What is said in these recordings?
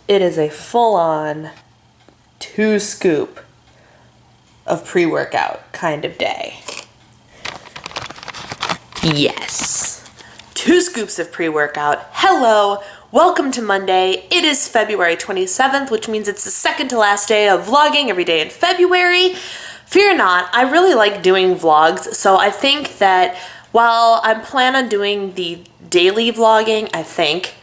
it is a full-on 2-scoop of pre-workout kind of day. Yes. 2 scoops of pre-workout. Hello. Welcome to Monday. It is February 27th, which means it's the second to last day of vlogging every day in February. Fear not, I really like doing vlogs, so I think that while I plan on doing the daily vlogging, I think,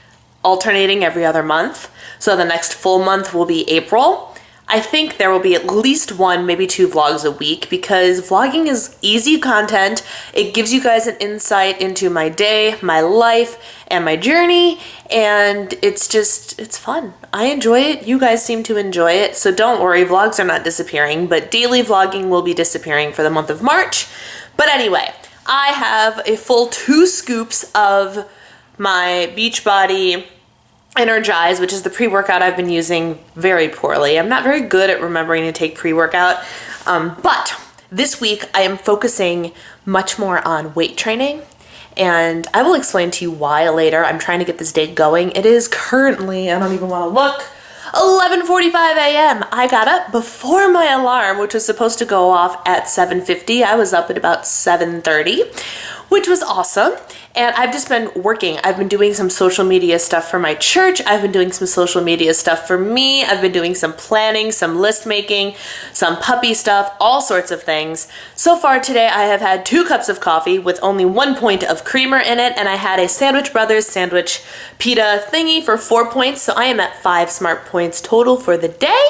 alternating every other month, so the next full month will be April, I think there will be at least 1, maybe 2 vlogs a week because vlogging is easy content. It gives you guys an insight into my day, my life, and my journey, and it's fun. I enjoy it. You guys seem to enjoy it, so don't worry, vlogs are not disappearing, but daily vlogging will be disappearing for the month of March. But anyway, I have a full 2 scoops of my Beachbody Energize, which is the pre-workout I've been using very poorly. I'm not very good at remembering to take pre-workout, but this week I am focusing much more on weight training, and I will explain to you why later. I'm trying to get this day going. It is currently, I don't even want to look, 11:45 a.m. I got up before my alarm, which was supposed to go off at 7:50. I was up at about 7:30, which was awesome. And I've just been working. I've been doing some social media stuff for my church. I've been doing some social media stuff for me. I've been doing some planning, some list making, some puppy stuff, all sorts of things. So far today, I have had 2 cups of coffee with only 1 point of creamer in it, and I had a Sandwich Brothers sandwich pita thingy for 4 points, so I am at 5 smart points total for the day.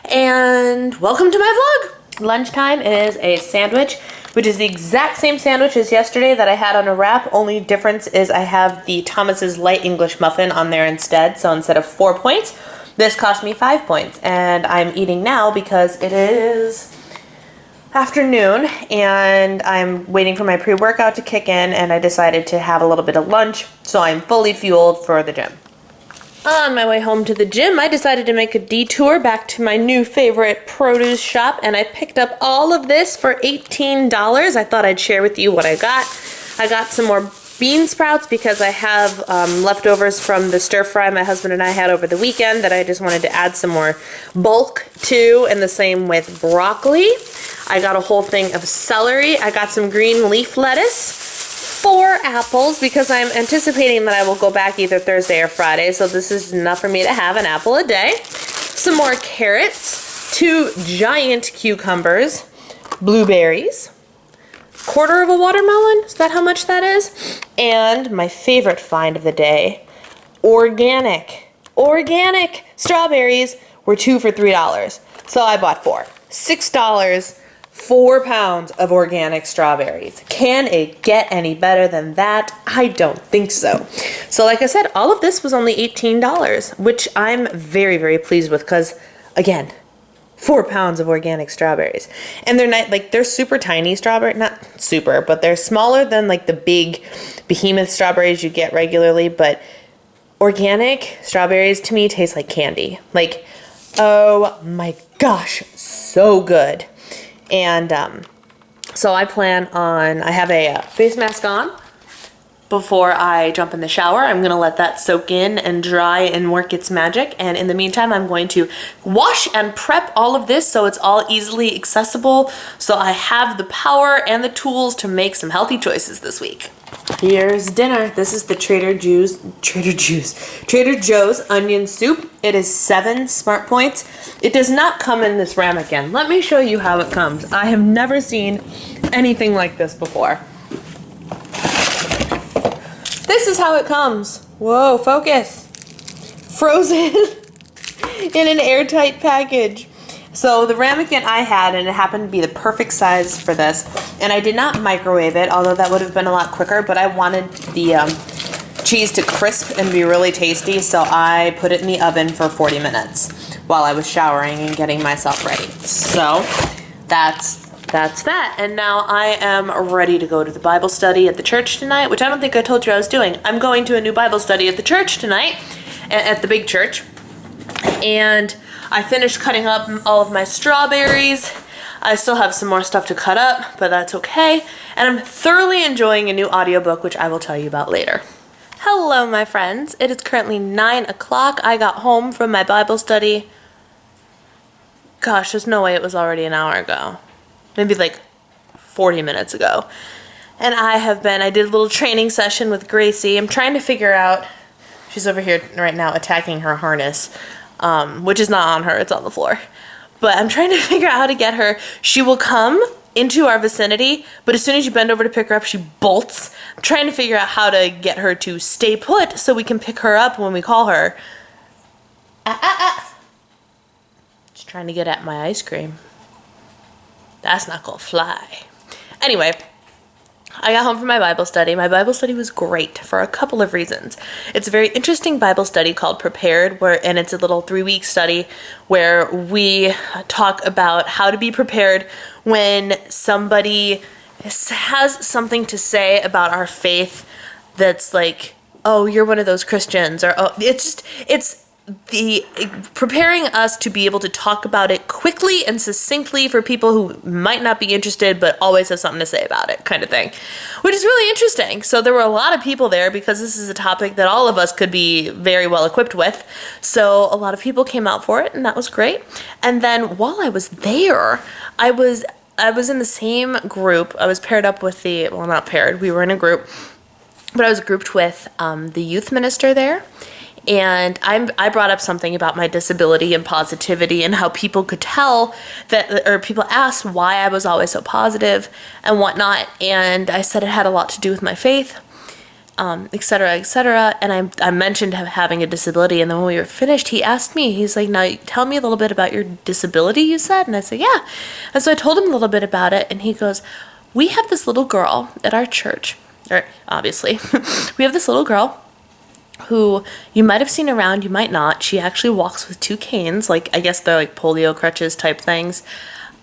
And welcome to my vlog. Lunchtime is a sandwich, which is the exact same sandwich as yesterday that I had on a wrap. Only difference is I have the Thomas's Light English Muffin on there instead. So instead of 4 points, this cost me 5 points. And I'm eating now because it is afternoon and I'm waiting for my pre-workout to kick in, and I decided to have a little bit of lunch. So I'm fully fueled for the gym. On my way home to the gym, I decided to make a detour back to my new favorite produce shop, and I picked up all of this for $18. I thought I'd share with you what I got. I got some more bean sprouts because I have leftovers from the stir fry my husband and I had over the weekend that I just wanted to add some more bulk to, and the same with broccoli. I got a whole thing of celery. I got some green leaf lettuce. 4 apples because I'm anticipating that I will go back either Thursday or Friday, so this is enough for me to have an apple a day. Some more carrots, 2 giant cucumbers, blueberries, 1/4 of a watermelon, is that how much that is? And my favorite find of the day, organic strawberries were 2 for $3, so I bought 4. $6. 4 pounds of organic strawberries. Can it get any better than that? I don't think so. So like I said, all of this was only $18, which I'm very, very pleased with because, again, 4 pounds of organic strawberries. And they're not, like, they're super tiny strawberry, not super, but they're smaller than like the big behemoth strawberries you get regularly, but organic strawberries to me taste like candy. Like, oh my gosh, so good. And so I have a face mask on before I jump in the shower. I'm going to let that soak in and dry and work its magic. And in the meantime, I'm going to wash and prep all of this so it's all easily accessible. So I have the power and the tools to make some healthy choices this week. Here's dinner. This is the Trader Joe's onion soup. It is 7 smart points. It does not come in this ramekin. Let me show you how it comes. I have never seen anything like this before. This is how it comes. Whoa, focus. Frozen in an airtight package. So the ramekin I had, and it happened to be the perfect size for this, and I did not microwave it, although that would have been a lot quicker, but I wanted the cheese to crisp and be really tasty, so I put it in the oven for 40 minutes while I was showering and getting myself ready. So that's that. And now I am ready to go to the Bible study at the church tonight, which I don't think I told you I was doing. I'm going to a new Bible study at the church tonight, at the big church, and I finished cutting up all of my strawberries. I still have some more stuff to cut up, but that's okay. And I'm thoroughly enjoying a new audiobook, which I will tell you about later. Hello, my friends. It is currently 9 o'clock. I got home from my Bible study. Gosh, there's no way it was already an hour ago. Maybe like 40 minutes ago. And I did a little training session with Gracie. I'm trying to figure out, she's over here right now attacking her harness, which is not on her, it's on the floor. But I'm trying to figure out how to get her. She will come into our vicinity, but as soon as you bend over to pick her up, she bolts. I'm trying to figure out how to get her to stay put so we can pick her up when we call her. Just trying to get at my ice cream. That's not gonna fly. Anyway, I got home from my Bible study. My Bible study was great for a couple of reasons. It's a very interesting Bible study called Prepared, and it's a little 3-week study where we talk about how to be prepared when somebody has something to say about our faith that's like, oh, you're one of those Christians, or oh, it's the preparing us to be able to talk about it quickly and succinctly for people who might not be interested but always have something to say about it, kind of thing, which is really interesting. So there were a lot of people there because this is a topic that all of us could be very well equipped with. So a lot of people came out for it, and that was great. And then while I was there, I was in the same group. I was paired up with not paired, we were in a group, but I was grouped with the youth minister there. And I brought up something about my disability and positivity and how people could tell that, or people asked why I was always so positive and whatnot. And I said it had a lot to do with my faith, et cetera, et cetera. And I mentioned having a disability. And then when we were finished, he asked me, he's like, now tell me a little bit about your disability, you said. And I said, yeah. And so I told him a little bit about it. And he goes, we have this little girl at our church, or obviously, we have this little girl who you might have seen around, you might not. She actually walks with 2 canes, like I guess they're like polio crutches type things.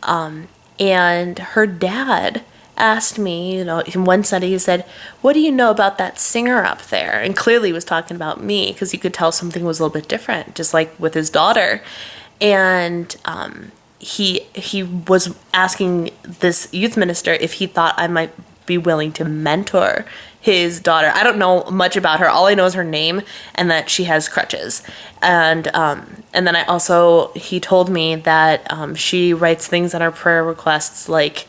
And her dad asked me, in one Sunday he said, what do you know about that singer up there? And clearly he was talking about me because you could tell something was a little bit different, just like with his daughter. And he was asking this youth minister if he thought I might be willing to mentor his daughter. I don't know much about her. All I know is her name and that she has crutches. And then he told me that she writes things on her prayer requests like,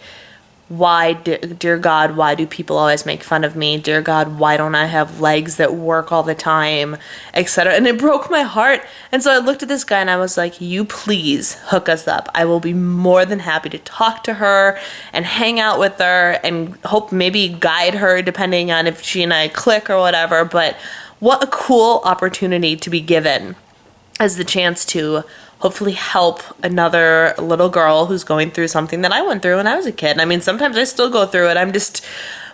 dear God, why do people always make fun of me? Dear God, why don't I have legs that work all the time, etc. And it broke my heart. And so I looked at this guy and I was like, you please hook us up. I will be more than happy to talk to her and hang out with her and hope maybe guide her depending on if she and I click or whatever. But what a cool opportunity to be given as the chance to hopefully help another little girl who's going through something that I went through when I was a kid. I mean, sometimes I still go through it. I'm just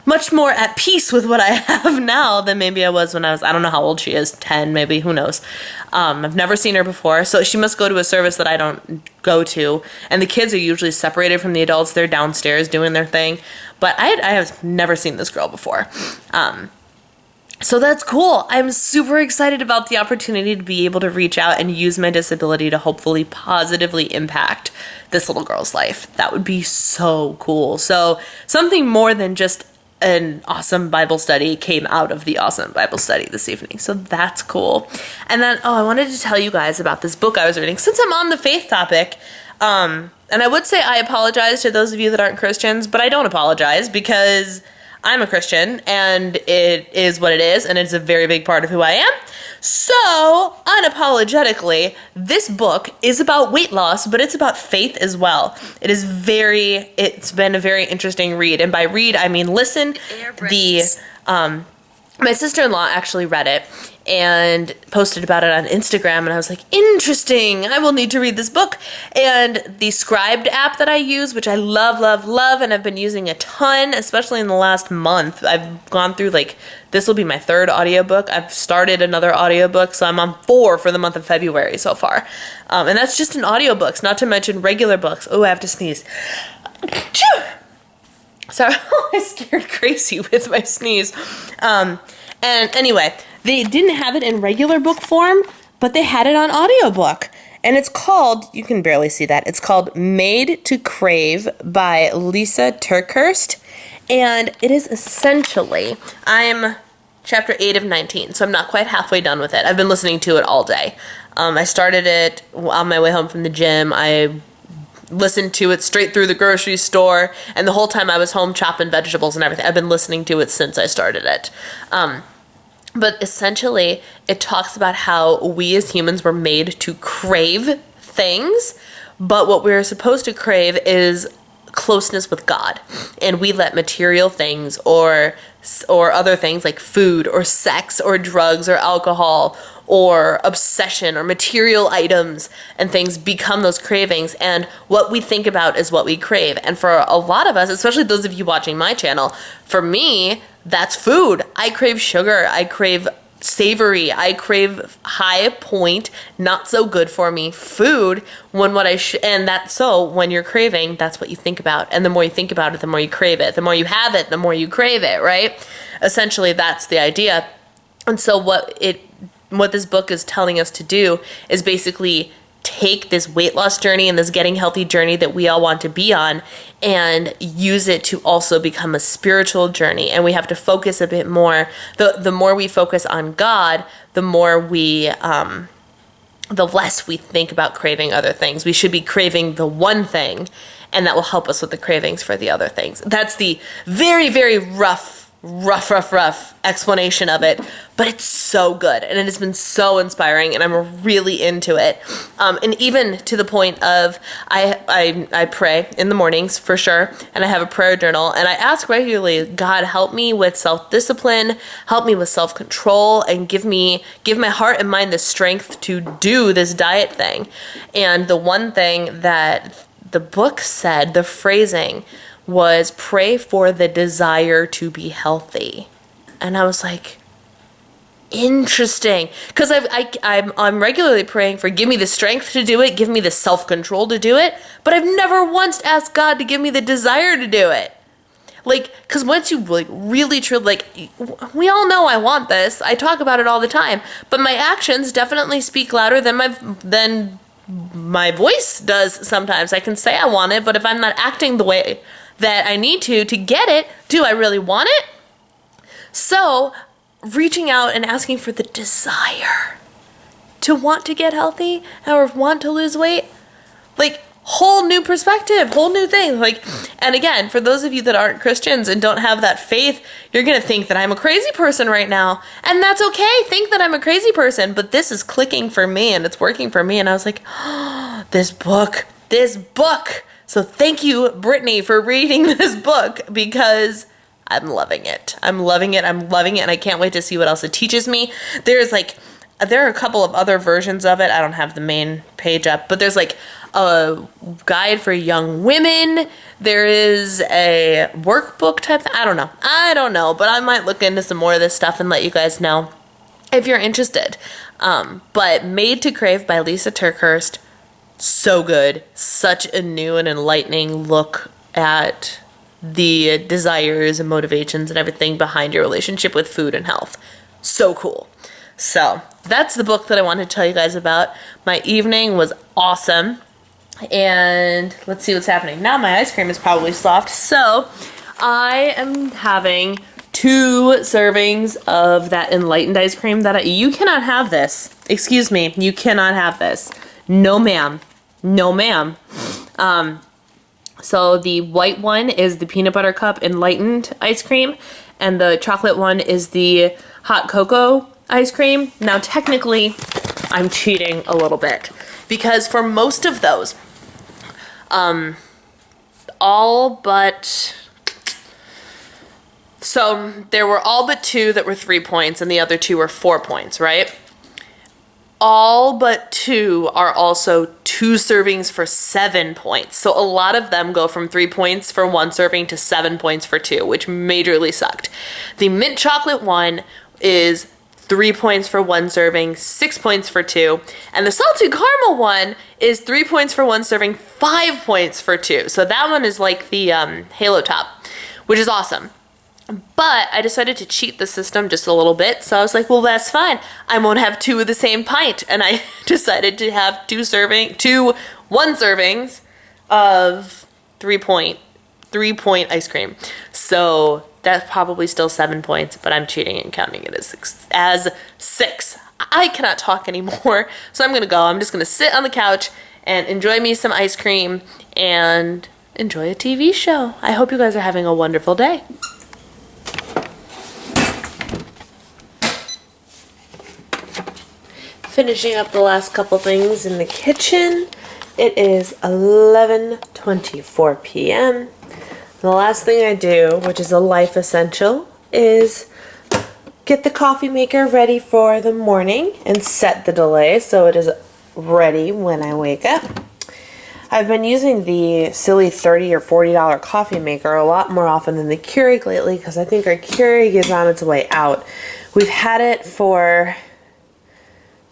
much more at peace with what I have now than maybe I was when I don't know how old she is, 10 maybe, who knows. I've never seen her before, so she must go to a service that I don't go to. And the kids are usually separated from the adults. They're downstairs doing their thing. But I have never seen this girl before. So that's cool. I'm super excited about the opportunity to be able to reach out and use my disability to hopefully positively impact this little girl's life. That would be so cool. So something more than just an awesome Bible study came out of the awesome Bible study this evening. So that's cool. And then, I wanted to tell you guys about this book I was reading. Since I'm on the faith topic, and I would say I apologize to those of you that aren't Christians, but I don't apologize because I'm a Christian, and it is what it is, and it's a very big part of who I am. So, unapologetically, this book is about weight loss, but it's about faith as well. It's been a very interesting read, and by read, I mean listen. My sister-in-law actually read it and posted about it on Instagram, and I was like, interesting, I will need to read this book. And the Scribed app that I use, which I love, love, love, and I've been using a ton, especially in the last month. I've gone through, this will be my 3rd audiobook. I've started another audiobook, so I'm on 4 for the month of February so far. And that's just in audiobooks, not to mention regular books. Oh, I have to sneeze. Sorry, I scared Gracie with my sneeze. And anyway, they didn't have it in regular book form, but they had it on audiobook. And it's called, you can barely see that, it's called Made to Crave by Lisa Turkhurst. And it is essentially, I'm chapter 8 of 19, so I'm not quite halfway done with it. I've been listening to it all day. I started it on my way home from the gym. I listened to it straight through the grocery store, and the whole time I was home chopping vegetables and everything. I've been listening to it since I started it. But essentially, it talks about how we as humans were made to crave things, but what we're supposed to crave is closeness with God. And we let material things or other things like food or sex or drugs or alcohol or obsession or material items and things become those cravings, and what we think about is what we crave. And for a lot of us, especially those of you watching my channel, for me, that's food. I crave sugar. I crave savory. I crave high point, not so good for me food. When you're craving, that's what you think about. And the more you think about it, the more you crave it. The more you have it, the more you crave it, right? Essentially, that's the idea. And so what this book is telling us to do is basically take this weight loss journey and this getting healthy journey that we all want to be on and use it to also become a spiritual journey. And we have to focus a bit more. The more we focus on God, the more the less we think about craving other things. We should be craving the one thing, and that will help us with the cravings for the other things. That's the very, very rough explanation of it, but it's so good, and it has been so inspiring, and I'm really into it. And even to the point of I pray in the mornings for sure, and I have a prayer journal, and I ask regularly, God, help me with self-discipline, help me with self-control, and give my heart and mind the strength to do this diet thing. And the one thing that the book said, the phrasing was, pray for the desire to be healthy. And I was like, interesting, because I'm regularly praying for, give me the strength to do it, give me the self-control to do it, but I've never once asked God to give me the desire to do it. Like, because once you really truly, we all know I want this, I talk about it all the time, but my actions definitely speak louder than my voice does sometimes. I can say I want it, but if I'm not acting the way that I need to get it, do I really want it? So reaching out and asking for the desire to want to get healthy or want to lose weight, whole new perspective, whole new thing. And again, for those of you that aren't Christians and don't have that faith, you're going to think that I'm a crazy person right now. And that's okay. Think that I'm a crazy person, but this is clicking for me and it's working for me. And I was like, oh, this book. So thank you, Brittany, for reading this book, because I'm loving it. I'm loving it, and I can't wait to see what else it teaches me. There are a couple of other versions of it. I don't have the main page up, but there's a guide for young women. There is a workbook type thing. I don't know, but I might look into some more of this stuff and let you guys know if you're interested. But Made to Crave by Lisa TerKeurst. So good. Such a new and enlightening look at the desires and motivations and everything behind your relationship with food and health. So cool. So that's the book that I wanted to tell you guys about. My evening was awesome. And let's see what's happening. Now my ice cream is probably soft. So I am having 2 servings of that enlightened ice cream you cannot have this. Excuse me. You cannot have this. No, ma'am. No, ma'am. So the white one is the peanut butter cup enlightened ice cream, and the chocolate one is the hot cocoa ice cream. Now, technically, I'm cheating a little bit, because for most of those, so there were all but 2 that were 3 points, and the other 2 were 4 points, right? All but 2 are also 2 servings for 7 points. So a lot of them go from 3 points for 1 serving to 7 points for 2, which majorly sucked. The mint chocolate one is 3 points for 1 serving, 6 points for 2. And the salted caramel one is 3 points for 1 serving, 5 points for 2. So that one is like the Halo Top, which is awesome. But I decided to cheat the system just a little bit. So I was like, well, that's fine. I won't have 2 of the same pint. And I decided to have 1 servings of 3 point ice cream. So that's probably still 7 points, but I'm cheating and counting it as 6. I cannot talk anymore, so I'm gonna go. I'm just gonna sit on the couch and enjoy me some ice cream and enjoy a TV show. I hope you guys are having a wonderful day. Finishing up the last couple things in the kitchen. It is 11:24 p.m. The last thing I do, which is a life essential, is get the coffee maker ready for the morning and set the delay so it is ready when I wake up. I've been using the silly $30 or $40 coffee maker a lot more often than the Keurig lately because I think our Keurig is on its way out. We've had it for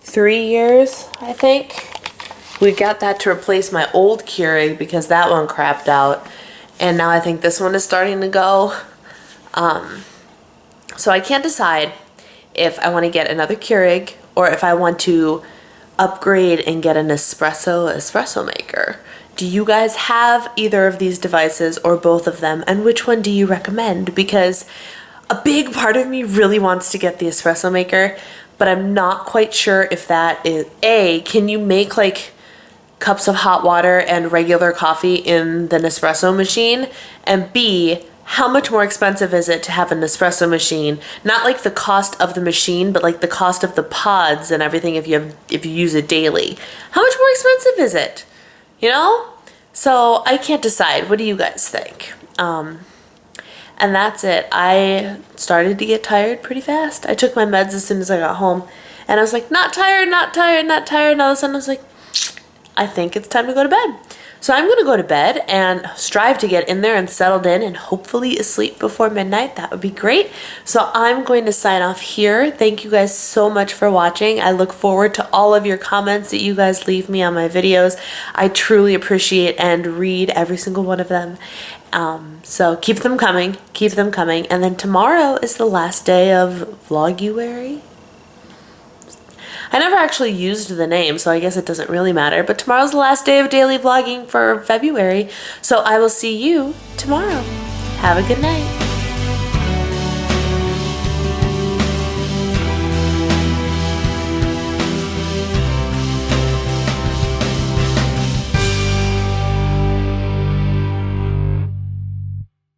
3 years, I think. We got that to replace my old Keurig because that one crapped out. And now I think this one is starting to go. So I can't decide if I want to get another Keurig or if I want to upgrade and get an espresso maker. Do you guys have either of these devices or both of them? And which one do you recommend? Because a big part of me really wants to get the espresso maker, but I'm not quite sure if that is, A, can you make like cups of hot water and regular coffee in the Nespresso machine? And B, how much more expensive is it to have an espresso machine? Not like the cost of the machine, but like the cost of the pods and everything if you use it daily. How much more expensive is it? You know? So I can't decide. What do you guys think? And that's it. I started to get tired pretty fast. I took my meds as soon as I got home. And I was like, not tired, not tired, not tired. And all of a sudden I was like, I think it's time to go to bed. So I'm going to go to bed and strive to get in there and settled in and hopefully asleep before midnight. That would be great. So I'm going to sign off here. Thank you guys so much for watching. I look forward to all of your comments that you guys leave me on my videos. I truly appreciate and read every single one of them. So keep them coming. Keep them coming. And then tomorrow is the last day of Vloguary. I never actually used the name, so I guess it doesn't really matter. But tomorrow's the last day of daily vlogging for February. So I will see you tomorrow. Have a good night.